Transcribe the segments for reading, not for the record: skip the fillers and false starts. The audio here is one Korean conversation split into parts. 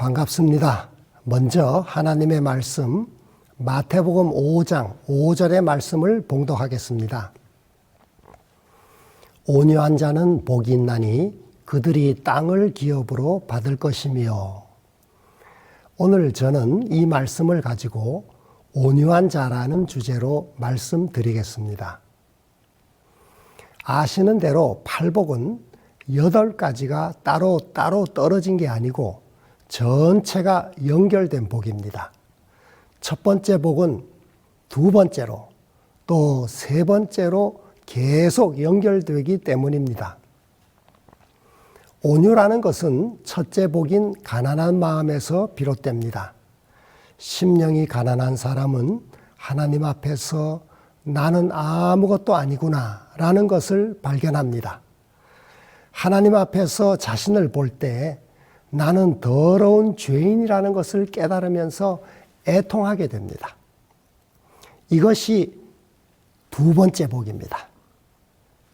반갑습니다. 먼저 하나님의 말씀 마태복음 5장 5절의 말씀을 봉독하겠습니다. 온유한 자는 복이 있나니 그들이 땅을 기업으로 받을 것이며. 오늘 저는 이 말씀을 가지고 온유한 자라는 주제로 말씀드리겠습니다. 아시는 대로 팔복은 8가지가 따로 떨어진 게 아니고 전체가 연결된 복입니다. 첫 번째 복은 두 번째로 또 세 번째로 계속 연결되기 때문입니다. 온유라는 것은 첫째 복인 가난한 마음에서 비롯됩니다. 심령이 가난한 사람은 하나님 앞에서 나는 아무것도 아니구나 라는 것을 발견합니다. 하나님 앞에서 자신을 볼 때 나는 더러운 죄인이라는 것을 깨달으면서 애통하게 됩니다. 이것이 두 번째 복입니다.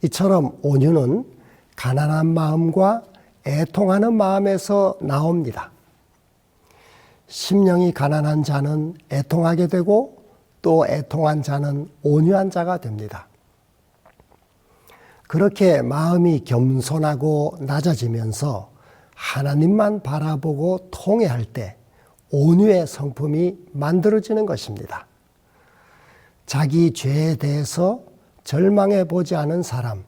이처럼 온유는 가난한 마음과 애통하는 마음에서 나옵니다. 심령이 가난한 자는 애통하게 되고 또 애통한 자는 온유한 자가 됩니다. 그렇게 마음이 겸손하고 낮아지면서 하나님만 바라보고 통회할 때 온유의 성품이 만들어지는 것입니다. 자기 죄에 대해서 절망해 보지 않은 사람,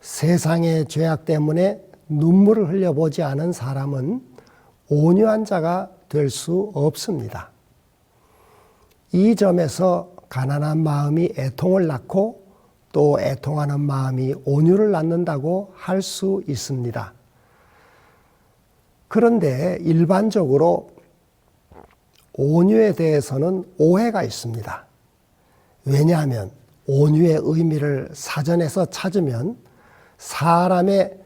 세상의 죄악 때문에 눈물을 흘려보지 않은 사람은 온유한 자가 될 수 없습니다. 이 점에서 가난한 마음이 애통을 낳고 또 애통하는 마음이 온유를 낳는다고 할 수 있습니다. 그런데 일반적으로 온유에 대해서는 오해가 있습니다. 왜냐하면 온유의 의미를 사전에서 찾으면 사람의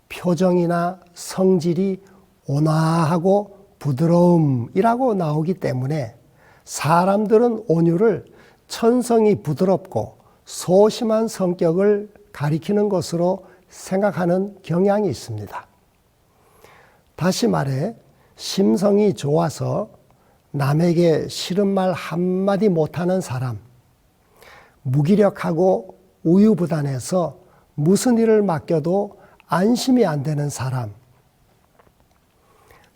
표정이나 성질이 온화하고 부드러움이라고 나오기 때문에 사람들은 온유를 천성이 부드럽고 소심한 성격을 가리키는 것으로 생각하는 경향이 있습니다. 다시 말해 심성이 좋아서 남에게 싫은 말 한마디 못하는 사람, 무기력하고 우유부단해서 무슨 일을 맡겨도 안심이 안 되는 사람,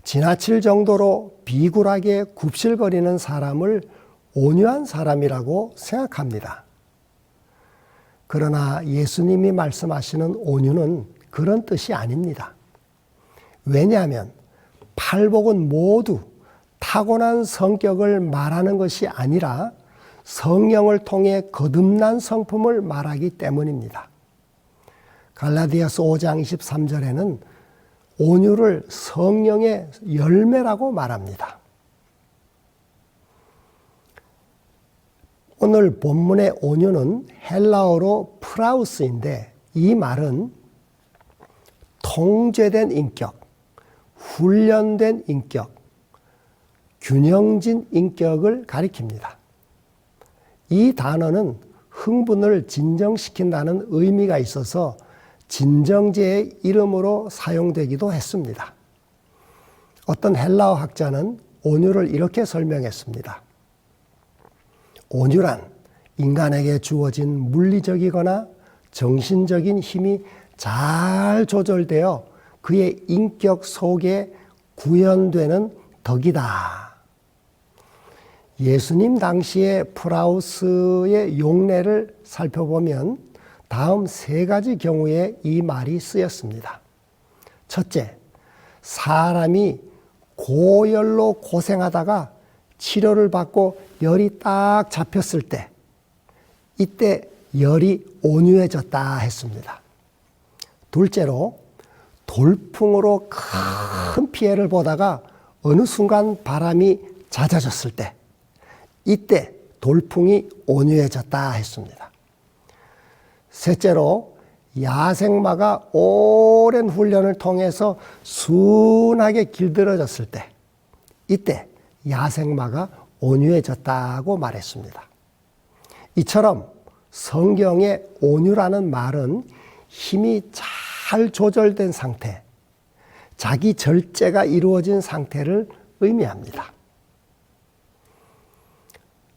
지나칠 정도로 비굴하게 굽실거리는 사람을 온유한 사람이라고 생각합니다. 그러나 예수님이 말씀하시는 온유는 그런 뜻이 아닙니다. 왜냐하면 팔복은 모두 타고난 성격을 말하는 것이 아니라 성령을 통해 거듭난 성품을 말하기 때문입니다. 갈라디아서 5장 23절에는 온유를 성령의 열매라고 말합니다. 오늘 본문의 온유는 헬라어로 프라우스인데 이 말은 통제된 인격, 훈련된 인격, 균형진 인격을 가리킵니다. 이 단어는 흥분을 진정시킨다는 의미가 있어서 진정제의 이름으로 사용되기도 했습니다. 어떤 헬라어 학자는 온유를 이렇게 설명했습니다. 온유란 인간에게 주어진 물리적이거나 정신적인 힘이 잘 조절되어 그의 인격 속에 구현되는 덕이다. 예수님 당시의 프라우스의 용례를 살펴보면 다음 3가지 경우에 이 말이 쓰였습니다. 첫째, 사람이 고열로 고생하다가 치료를 받고 열이 딱 잡혔을 때, 이때 열이 온유해졌다 했습니다. 둘째로, 돌풍으로 큰 피해를 보다가 어느 순간 바람이 잦아졌을 때, 이때 돌풍이 온유해졌다 했습니다. 셋째로, 야생마가 오랜 훈련을 통해서 순하게 길들여졌을 때, 이때 야생마가 온유해졌다고 말했습니다. 이처럼 성경의 온유라는 말은 힘이 잘 조절된 상태, 자기 절제가 이루어진 상태를 의미합니다.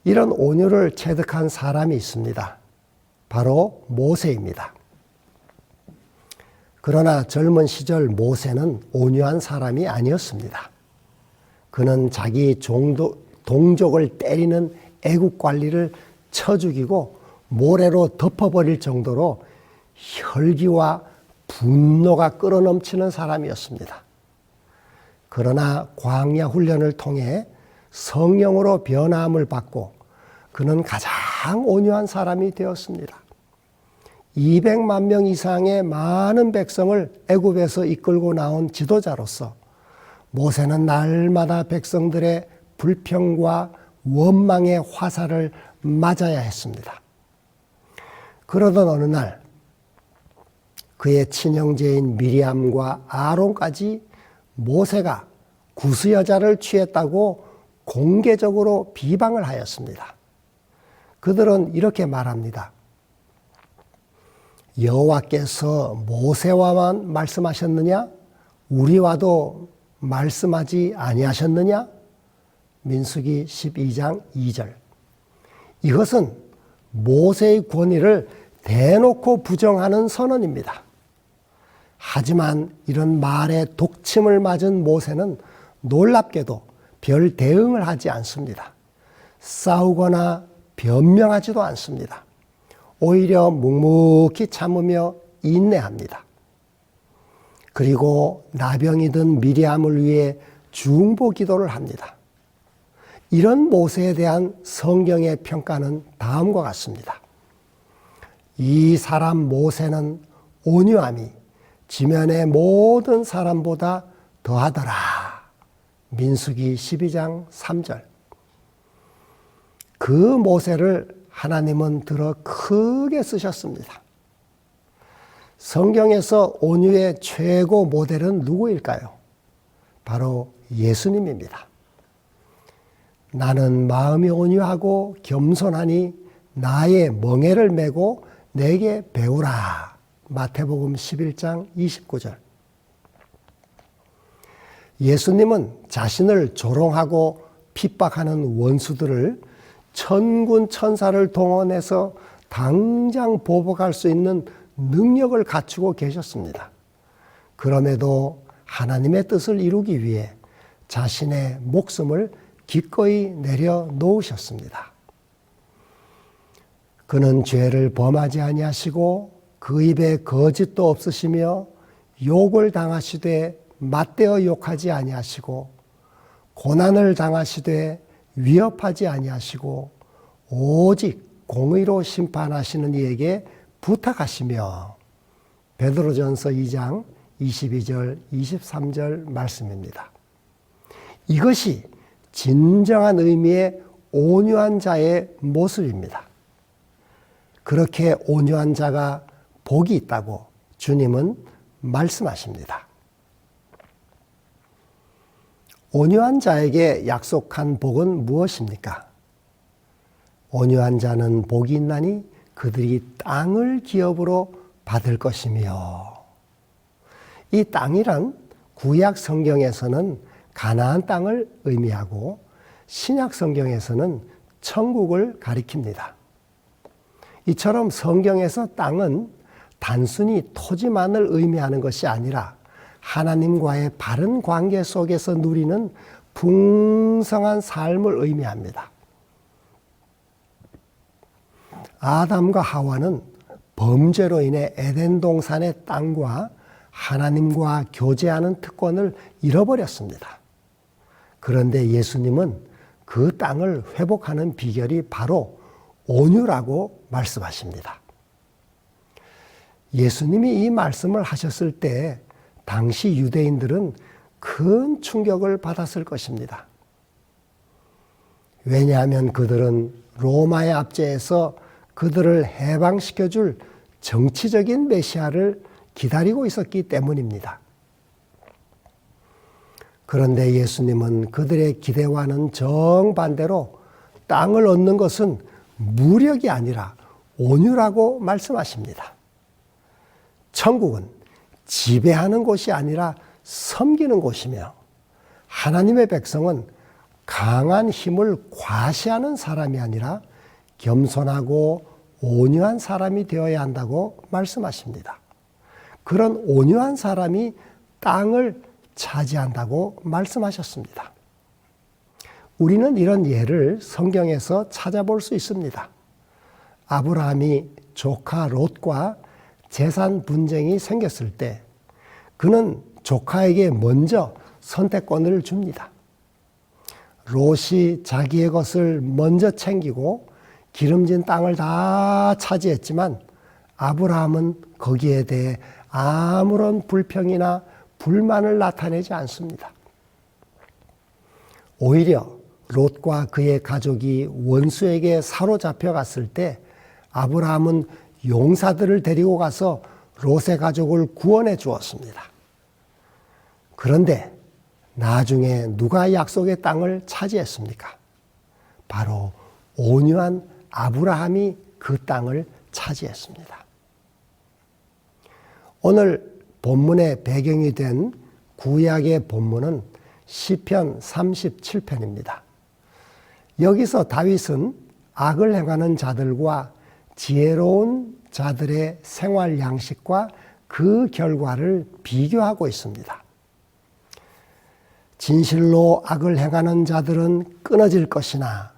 이런 온유를 체득한 사람이 있습니다. 바로 모세입니다. 그러나 젊은 시절 모세는 온유한 사람이 아니었습니다. 그는 자기 동족을 때리는 애국 관리를 쳐 죽이고 모래로 덮어버릴 정도로 혈기와 분노가 끌어넘치는 사람이었습니다. 그러나 광야 훈련을 통해 성령으로 변화함을 받고 그는 가장 온유한 사람이 되었습니다. 200만 명 이상의 많은 백성을 애굽에서 이끌고 나온 지도자로서 모세는 날마다 백성들의 불평과 원망의 화살을 맞아야 했습니다. 그러던 어느 날 그의 친형제인 미리암과 아론까지 모세가 구스여자를 취했다고 공개적으로 비방을 하였습니다. 그들은 이렇게 말합니다. 여호와께서 모세와만 말씀하셨느냐? 우리와도 말씀하지 아니하셨느냐? 민수기 12장 2절. 이것은 모세의 권위를 대놓고 부정하는 선언입니다. 하지만 이런 말에 독침을 맞은 모세는 놀랍게도 별 대응을 하지 않습니다. 싸우거나 변명하지도 않습니다. 오히려 묵묵히 참으며 인내합니다. 그리고 나병이 든 미리암을 위해 중보 기도를 합니다. 이런 모세에 대한 성경의 평가는 다음과 같습니다. 이 사람 모세는 온유함이 지면의 모든 사람보다 더하더라. 민수기 12장 3절. 그 모세를 하나님은 들어 크게 쓰셨습니다. 성경에서 온유의 최고 모델은 누구일까요? 바로 예수님입니다. 나는 마음이 온유하고 겸손하니 나의 멍에를 메고 내게 배우라. 마태복음 11장 29절. 예수님은 자신을 조롱하고 핍박하는 원수들을 천군 천사를 동원해서 당장 보복할 수 있는 능력을 갖추고 계셨습니다. 그럼에도 하나님의 뜻을 이루기 위해 자신의 목숨을 기꺼이 내려놓으셨습니다. 그는 죄를 범하지 아니하시고 그 입에 거짓도 없으시며 욕을 당하시되 맞대어 욕하지 아니하시고 고난을 당하시되 위협하지 아니하시고 오직 공의로 심판하시는 이에게 부탁하시며 베드로전서 2장 22절 23절 말씀입니다. 이것이 진정한 의미의 온유한 자의 모습입니다. 그렇게 온유한 자가 복이 있다고 주님은 말씀하십니다. 온유한 자에게 약속한 복은 무엇입니까? 온유한 자는 복이 있나니 그들이 땅을 기업으로 받을 것이며, 이 땅이란 구약 성경에서는 가나안 땅을 의미하고 신약 성경에서는 천국을 가리킵니다. 이처럼 성경에서 땅은 단순히 토지만을 의미하는 것이 아니라 하나님과의 바른 관계 속에서 누리는 풍성한 삶을 의미합니다. 아담과 하와는 범죄로 인해 에덴 동산의 땅과 하나님과 교제하는 특권을 잃어버렸습니다. 그런데 예수님은 그 땅을 회복하는 비결이 바로 온유라고 말씀하십니다. 예수님이 이 말씀을 하셨을 때 당시 유대인들은 큰 충격을 받았을 것입니다. 왜냐하면 그들은 로마의 압제에서 그들을 해방시켜줄 정치적인 메시아를 기다리고 있었기 때문입니다. 그런데 예수님은 그들의 기대와는 정반대로 땅을 얻는 것은 무력이 아니라 온유라고 말씀하십니다. 천국은 지배하는 곳이 아니라 섬기는 곳이며 하나님의 백성은 강한 힘을 과시하는 사람이 아니라 겸손하고 온유한 사람이 되어야 한다고 말씀하십니다. 그런 온유한 사람이 땅을 차지한다고 말씀하셨습니다. 우리는 이런 예를 성경에서 찾아볼 수 있습니다. 아브라함이 조카 롯과 재산 분쟁이 생겼을 때 그는 조카에게 먼저 선택권을 줍니다. 롯이 자기의 것을 먼저 챙기고 기름진 땅을 다 차지했지만 아브라함은 거기에 대해 아무런 불평이나 불만을 나타내지 않습니다. 오히려 롯과 그의 가족이 원수에게 사로잡혀 갔을 때 아브라함은 용사들을 데리고 가서 롯의 가족을 구원해 주었습니다. 그런데 나중에 누가 약속의 땅을 차지했습니까? 바로 온유한 아브라함이 그 땅을 차지했습니다. 오늘 본문의 배경이 된 구약의 본문은 시편 37편입니다. 여기서 다윗은 악을 행하는 자들과 지혜로운 자들의 생활 양식과 그 결과를 비교하고 있습니다. 진실로 악을 행하는 자들은 끊어질 것이나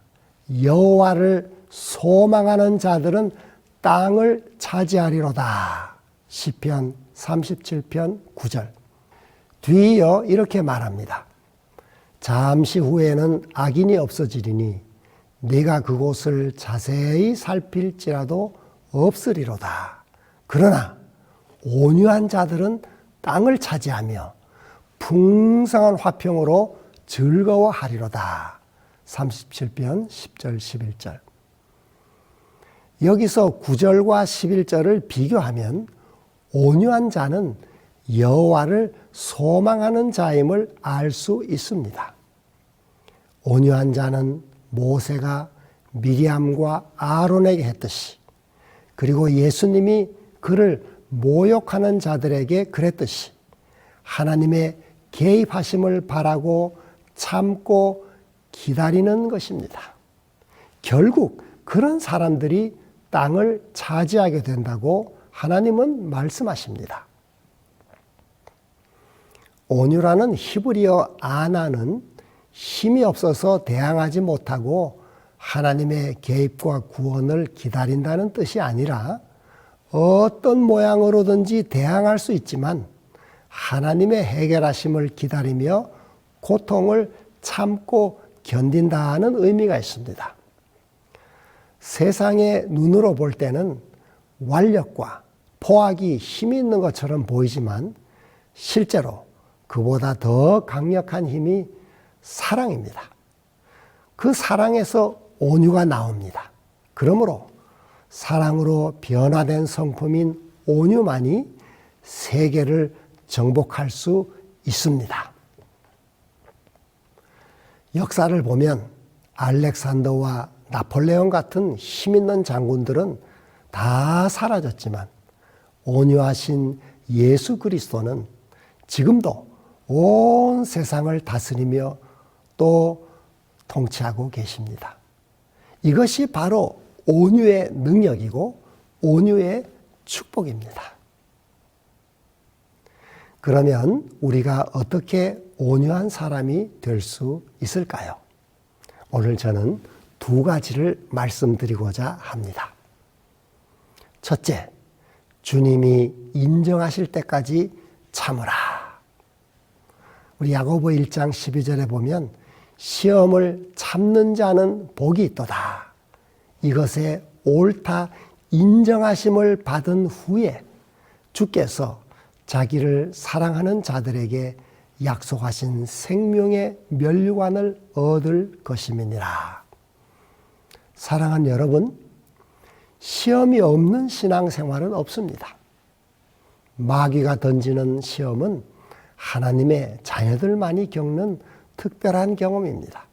여호와를 소망하는 자들은 땅을 차지하리로다. 시편 37편 9절. 뒤이어 이렇게 말합니다. 잠시 후에는 악인이 없어지리니 네가 그곳을 자세히 살필지라도 없으리로다. 그러나 온유한 자들은 땅을 차지하며 풍성한 화평으로 즐거워하리로다. 37편 10절 11절. 여기서 9절과 11절을 비교하면 온유한 자는 여호와를 소망하는 자임을 알 수 있습니다. 온유한 자는 모세가 미리암과 아론에게 했듯이, 그리고 예수님이 그를 모욕하는 자들에게 그랬듯이 하나님의 개입하심을 바라고 참고 기다리는 것입니다. 결국 그런 사람들이 땅을 차지하게 된다고 하나님은 말씀하십니다. 온유라는 히브리어 아나는 힘이 없어서 대항하지 못하고 하나님의 개입과 구원을 기다린다는 뜻이 아니라 어떤 모양으로든지 대항할 수 있지만 하나님의 해결하심을 기다리며 고통을 참고 견딘다는 의미가 있습니다. 세상의 눈으로 볼 때는 완력과 포악이 힘이 있는 것처럼 보이지만 실제로 그보다 더 강력한 힘이 사랑입니다. 그 사랑에서 온유가 나옵니다. 그러므로 사랑으로 변화된 성품인 온유만이 세계를 정복할 수 있습니다. 역사를 보면 알렉산더와 나폴레옹 같은 힘있는 장군들은 다 사라졌지만 온유하신 예수 그리스도는 지금도 온 세상을 다스리며 또 통치하고 계십니다. 이것이 바로 온유의 능력이고 온유의 축복입니다. 그러면 우리가 어떻게 온유한 사람이 될 수 있을까요? 오늘 저는 두 가지를 말씀드리고자 합니다. 첫째, 주님이 인정하실 때까지 참으라. 우리 야고보 1장 12절에 보면 시험을 참는 자는 복이 있도다. 이것에 옳다 인정하심을 받은 후에 주께서 자기를 사랑하는 자들에게 약속하신 생명의 면류관을 얻을 것임이니라. 사랑하는 여러분, 시험이 없는 신앙생활은 없습니다. 마귀가 던지는 시험은 하나님의 자녀들만이 겪는 특별한 경험입니다.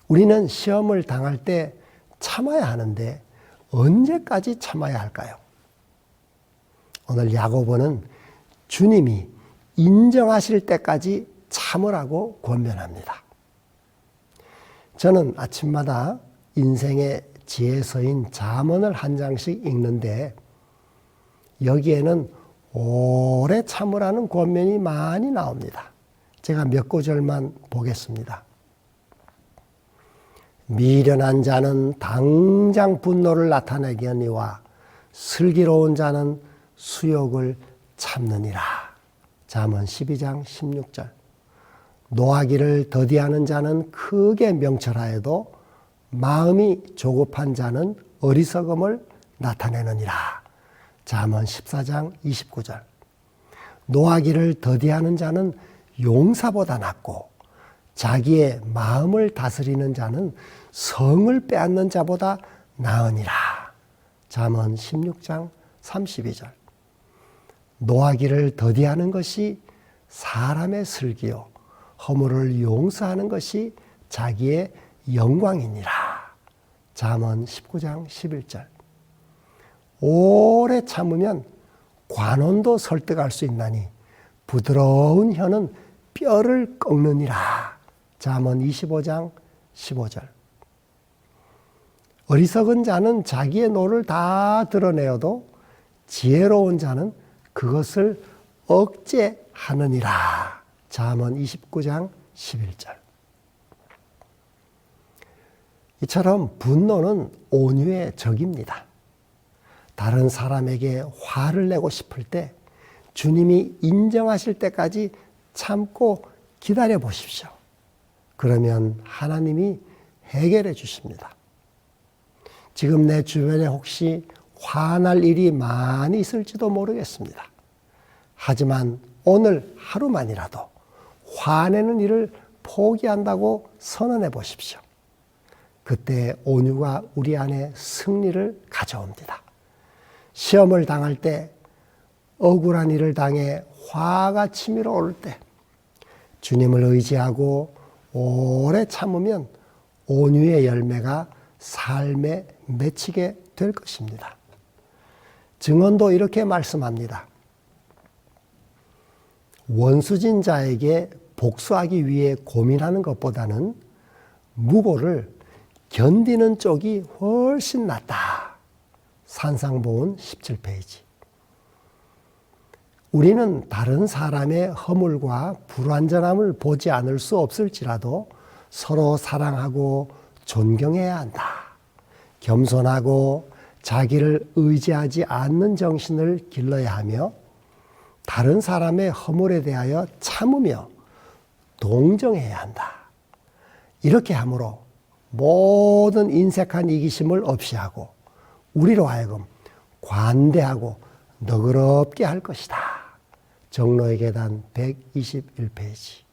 우리는 시험을 당할 때 참아야 하는데 언제까지 참아야 할까요? 오늘 야고보는 주님이 인정하실 때까지 참으라고 권면합니다. 저는 아침마다 인생의 지혜서인 잠언을 한 장씩 읽는데 여기에는 오래 참으라는 권면이 많이 나옵니다. 제가 몇 구절만 보겠습니다. 미련한 자는 당장 분노를 나타내겠니와 슬기로운 자는 수욕을 참느니라. 잠언 12장 16절. 노하기를 더디하는 자는 크게 명철하여도 마음이 조급한 자는 어리석음을 나타내느니라. 잠언 14장 29절. 노하기를 더디하는 자는 용사보다 낫고 자기의 마음을 다스리는 자는 성을 빼앗는 자보다 나으니라. 잠언 16장 32절. 노하기를 더디하는 것이 사람의 슬기요 허물을 용서하는 것이 자기의 영광이니라. 잠언 19장 11절. 오래 참으면 관원도 설득할 수 있나니 부드러운 혀는 뼈를 꺾느니라. 잠언 25장 15절. 어리석은 자는 자기의 노를 다 드러내어도 지혜로운 자는 그것을 억제하느니라. 잠언 29장 11절. 이처럼 분노는 온유의 적입니다. 다른 사람에게 화를 내고 싶을 때 주님이 인정하실 때까지 참고 기다려 보십시오. 그러면 하나님이 해결해 주십니다. 지금 내 주변에 혹시 화날 일이 많이 있을지도 모르겠습니다. 하지만 오늘 하루만이라도 화내는 일을 포기한다고 선언해 보십시오. 그때 온유가 우리 안에 승리를 가져옵니다. 시험을 당할 때, 억울한 일을 당해 화가 치밀어 오를 때 주님을 의지하고 오래 참으면 온유의 열매가 삶에 맺히게 될 것입니다. 증언도 이렇게 말씀합니다. 원수진 자에게 복수하기 위해 고민하는 것보다는 무고를 견디는 쪽이 훨씬 낫다. 산상보훈 17페이지. 우리는 다른 사람의 허물과 불완전함을 보지 않을 수 없을지라도 서로 사랑하고 존경해야 한다. 겸손하고 자기를 의지하지 않는 정신을 길러야 하며 다른 사람의 허물에 대하여 참으며 동정해야 한다. 이렇게 함으로 모든 인색한 이기심을 없이 하고 우리로 하여금 관대하고 너그럽게 할 것이다. 정로의 계단 121페이지.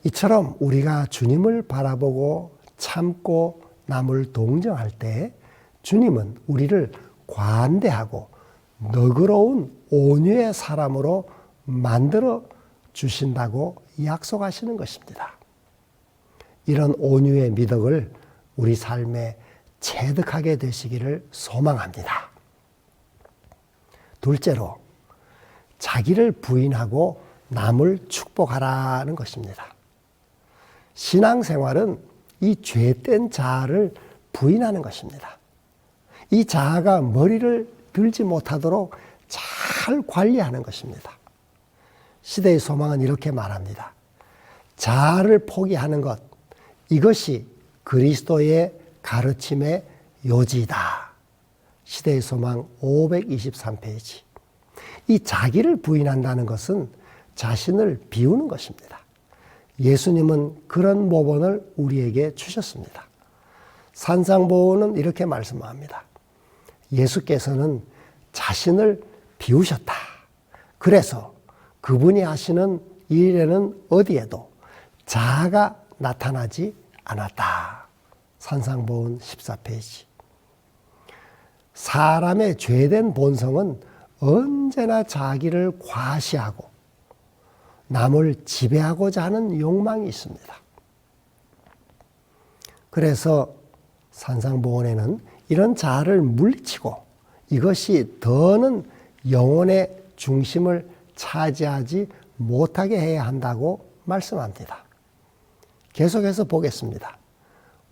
이처럼 우리가 주님을 바라보고 참고 남을 동정할 때 주님은 우리를 관대하고 너그러운 온유의 사람으로 만들어 주신다고 약속하시는 것입니다. 이런 온유의 미덕을 우리 삶에 체득하게 되시기를 소망합니다. 둘째로, 자기를 부인하고 남을 축복하라는 것입니다. 신앙생활은 이 죄된 자아를 부인하는 것입니다. 이 자아가 머리를 들지 못하도록 잘 관리하는 것입니다. 시대의 소망은 이렇게 말합니다. 자아를 포기하는 것, 이것이 그리스도의 가르침의 요지이다. 시대의 소망 523페이지. 이 자기를 부인한다는 것은 자신을 비우는 것입니다. 예수님은 그런 모본을 우리에게 주셨습니다. 산상보훈은 이렇게 말씀합니다. 예수께서는 자신을 비우셨다. 그래서 그분이 하시는 일에는 어디에도 자아가 나타나지 않았다. 산상보훈 14페이지. 사람의 죄된 본성은 언제나 자기를 과시하고 남을 지배하고자 하는 욕망이 있습니다. 그래서 산상보훈에는 이런 자아를 물리치고 이것이 더는 영혼의 중심을 차지하지 못하게 해야 한다고 말씀합니다. 계속해서 보겠습니다.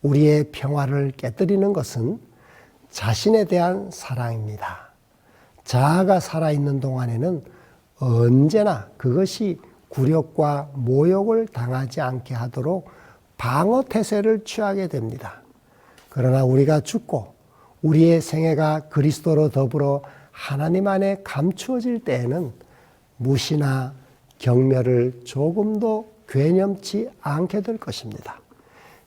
우리의 평화를 깨뜨리는 것은 자신에 대한 사랑입니다. 자아가 살아있는 동안에는 언제나 그것이 굴욕과 모욕을 당하지 않게 하도록 방어 태세를 취하게 됩니다. 그러나 우리가 죽고 우리의 생애가 그리스도로 더불어 하나님 안에 감추어질 때에는 무시나 경멸을 조금도 괴념치 않게 될 것입니다.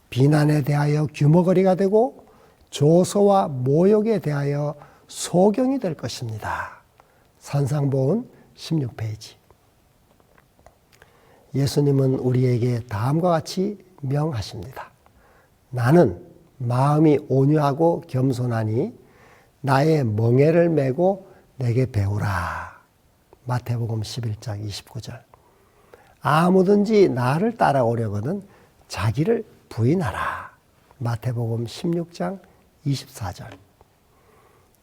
비난에 대하여 규모거리가 되고 조소와 모욕에 대하여 소경이 될 것입니다. 산상보훈 16페이지. 예수님은 우리에게 다음과 같이 명하십니다. 나는 마음이 온유하고 겸손하니 나의 멍에를 메고 내게 배우라. 마태복음 11장 29절. 아무든지 나를 따라오려거든 자기를 부인하라. 마태복음 16장 24절.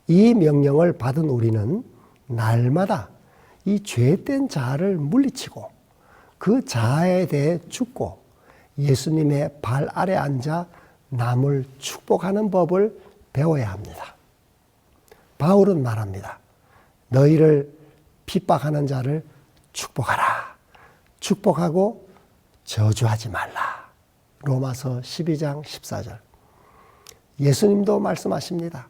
이 명령을 받은 우리는 날마다 이 죄된 자아를 물리치고 그 자아에 대해 죽고 예수님의 발 아래 앉아 남을 축복하는 법을 배워야 합니다. 바울은 말합니다. 너희를 핍박하는 자를 축복하라. 축복하고 저주하지 말라. 로마서 12장 14절. 예수님도 말씀하십니다.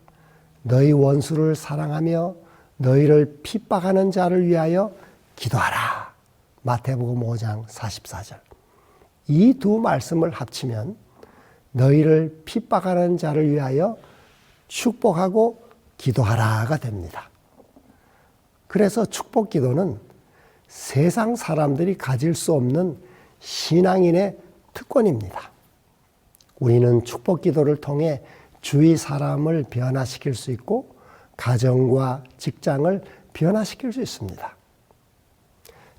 너희 원수를 사랑하며 너희를 핍박하는 자를 위하여 기도하라. 마태복음 5장 44절. 이 두 말씀을 합치면 너희를 핍박하는 자를 위하여 축복하고 기도하라가 됩니다. 그래서 축복 기도는 세상 사람들이 가질 수 없는 신앙인의 특권입니다. 우리는 축복 기도를 통해 주위 사람을 변화시킬 수 있고 가정과 직장을 변화시킬 수 있습니다.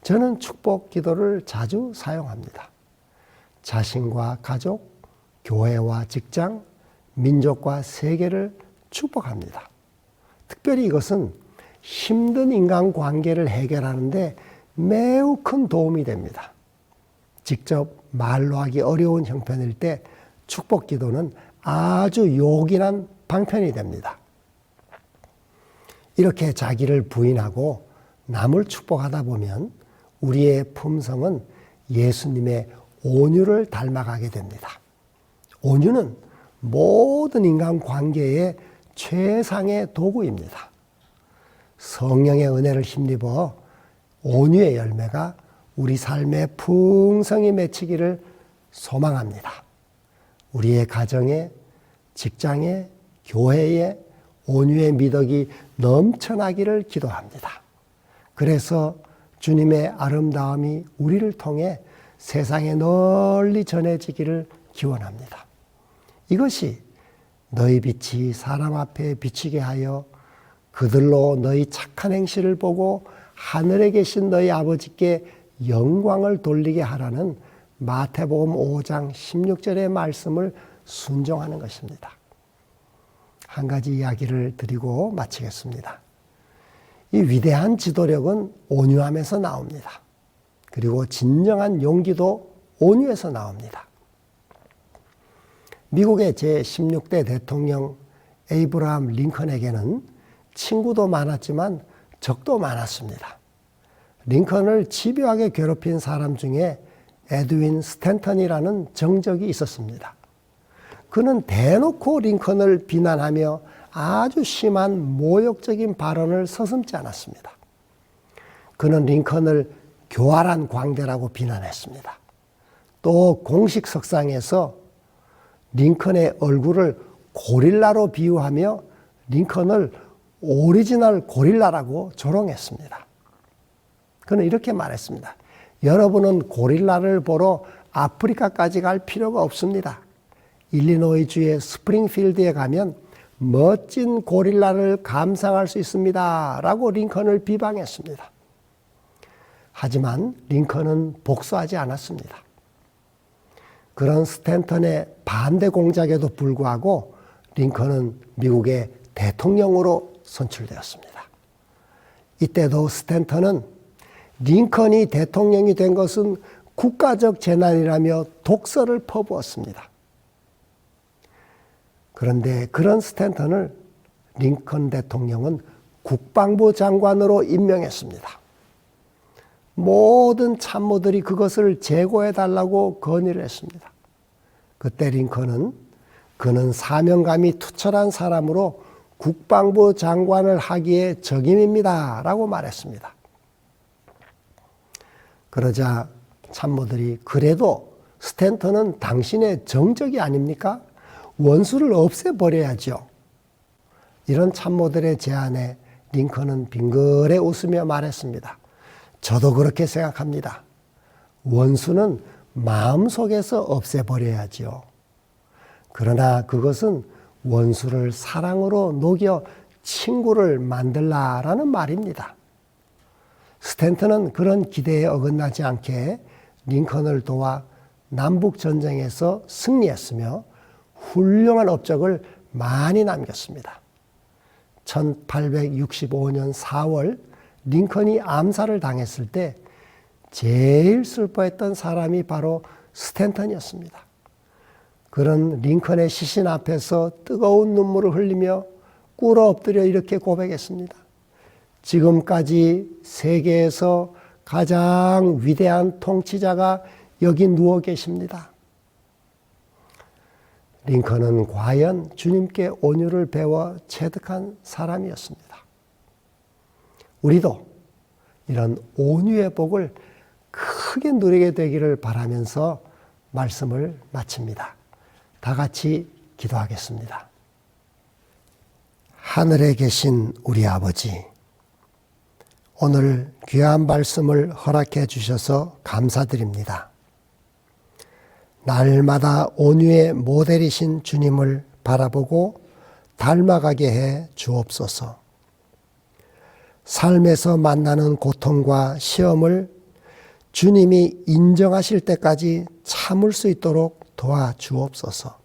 저는 축복 기도를 자주 사용합니다. 자신과 가족, 교회와 직장, 민족과 세계를 축복합니다. 특별히 이것은 힘든 인간관계를 해결하는데 매우 큰 도움이 됩니다. 직접 말로 하기 어려운 형편일 때 축복 기도는 아주 요긴한 방편이 됩니다. 이렇게 자기를 부인하고 남을 축복하다 보면 우리의 품성은 예수님의 온유를 닮아가게 됩니다. 온유는 모든 인간관계의 최상의 도구입니다. 성령의 은혜를 힘입어 온유의 열매가 우리 삶에 풍성히 맺히기를 소망합니다. 우리의 가정에, 직장에, 교회에 온유의 미덕이 넘쳐나기를 기도합니다. 그래서 주님의 아름다움이 우리를 통해 세상에 널리 전해지기를 기원합니다. 이것이 너희 빛이 사람 앞에 비치게 하여 그들로 너희 착한 행실을 보고 하늘에 계신 너희 아버지께 영광을 돌리게 하라는 마태복음 5장 16절의 말씀을 순종하는 것입니다. 한 가지 이야기를 드리고 마치겠습니다. 이 위대한 지도력은 온유함에서 나옵니다. 그리고 진정한 용기도 온유에서 나옵니다. 미국의 제16대 대통령 에이브라함 링컨에게는 친구도 많았지만 적도 많았습니다. 링컨을 집요하게 괴롭힌 사람 중에 에드윈 스탠턴이라는 정적이 있었습니다. 그는 대놓고 링컨을 비난하며 아주 심한 모욕적인 발언을 서슴지 않았습니다. 그는 링컨을 교활한 광대라고 비난했습니다. 또 공식 석상에서 링컨의 얼굴을 고릴라로 비유하며 링컨을 오리지널 고릴라라고 조롱했습니다. 그는 이렇게 말했습니다. 여러분은 고릴라를 보러 아프리카까지 갈 필요가 없습니다. 일리노이주의 스프링필드에 가면 멋진 고릴라를 감상할 수 있습니다. 라고 링컨을 비방했습니다. 하지만 링컨은 복수하지 않았습니다. 그런 스탠턴의 반대 공작에도 불구하고 링컨은 미국의 대통령으로 선출되었습니다. 이때도 스탠턴은 링컨이 대통령이 된 것은 국가적 재난이라며 독설을 퍼부었습니다. 그런데 그런 스탠턴을 링컨 대통령은 국방부 장관으로 임명했습니다. 모든 참모들이 그것을 재고해달라고 건의를 했습니다. 그때 링컨은 그는 사명감이 투철한 사람으로 국방부 장관을 하기에 적임입니다 라고 말했습니다. 그러자 참모들이 그래도 스탠턴은 당신의 정적이 아닙니까? 원수를 없애버려야죠. 이런 참모들의 제안에 링컨은 빙그레 웃으며 말했습니다. 저도 그렇게 생각합니다. 원수는 마음속에서 없애버려야죠. 그러나 그것은 원수를 사랑으로 녹여 친구를 만들라라는 말입니다. 스탠턴은 그런 기대에 어긋나지 않게 링컨을 도와 남북전쟁에서 승리했으며 훌륭한 업적을 많이 남겼습니다. 1865년 4월 링컨이 암살을 당했을 때 제일 슬퍼했던 사람이 바로 스탠턴이었습니다. 그런 링컨의 시신 앞에서 뜨거운 눈물을 흘리며 꿇어 엎드려 이렇게 고백했습니다. 지금까지 세계에서 가장 위대한 통치자가 여기 누워 계십니다. 링컨은 과연 주님께 온유를 배워 체득한 사람이었습니다. 우리도 이런 온유의 복을 크게 누리게 되기를 바라면서 말씀을 마칩니다. 다 같이 기도하겠습니다. 하늘에 계신 우리 아버지, 오늘 귀한 말씀을 허락해 주셔서 감사드립니다. 날마다 온유의 모델이신 주님을 바라보고 닮아가게 해 주옵소서. 삶에서 만나는 고통과 시험을 주님이 인정하실 때까지 참을 수 있도록 도와주옵소서.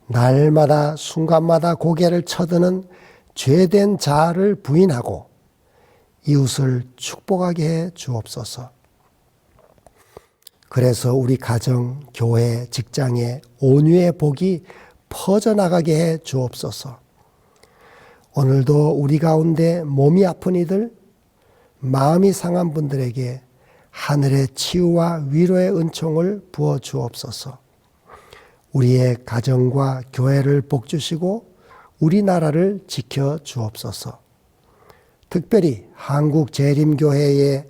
날마다 순간마다 고개를 쳐드는 죄된 자아를 부인하고 이웃을 축복하게 해 주옵소서. 그래서 우리 가정, 교회, 직장에 온유의 복이 퍼져나가게 해 주옵소서. 오늘도 우리 가운데 몸이 아픈 이들, 마음이 상한 분들에게 하늘의 치유와 위로의 은총을 부어 주옵소서. 우리의 가정과 교회를 복주시고 우리나라를 지켜 주옵소서. 특별히 한국재림교회에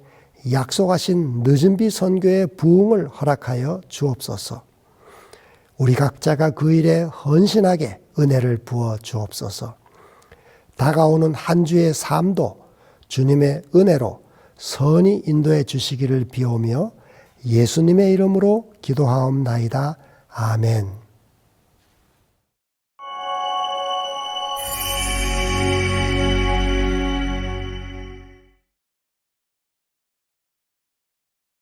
약속하신 늦은비 선교의 부흥을 허락하여 주옵소서. 우리 각자가 그 일에 헌신하게 은혜를 부어 주옵소서. 다가오는 한 주의 삶도 주님의 은혜로 선히 인도해 주시기를 비오며 예수님의 이름으로 기도하옵나이다. 아멘.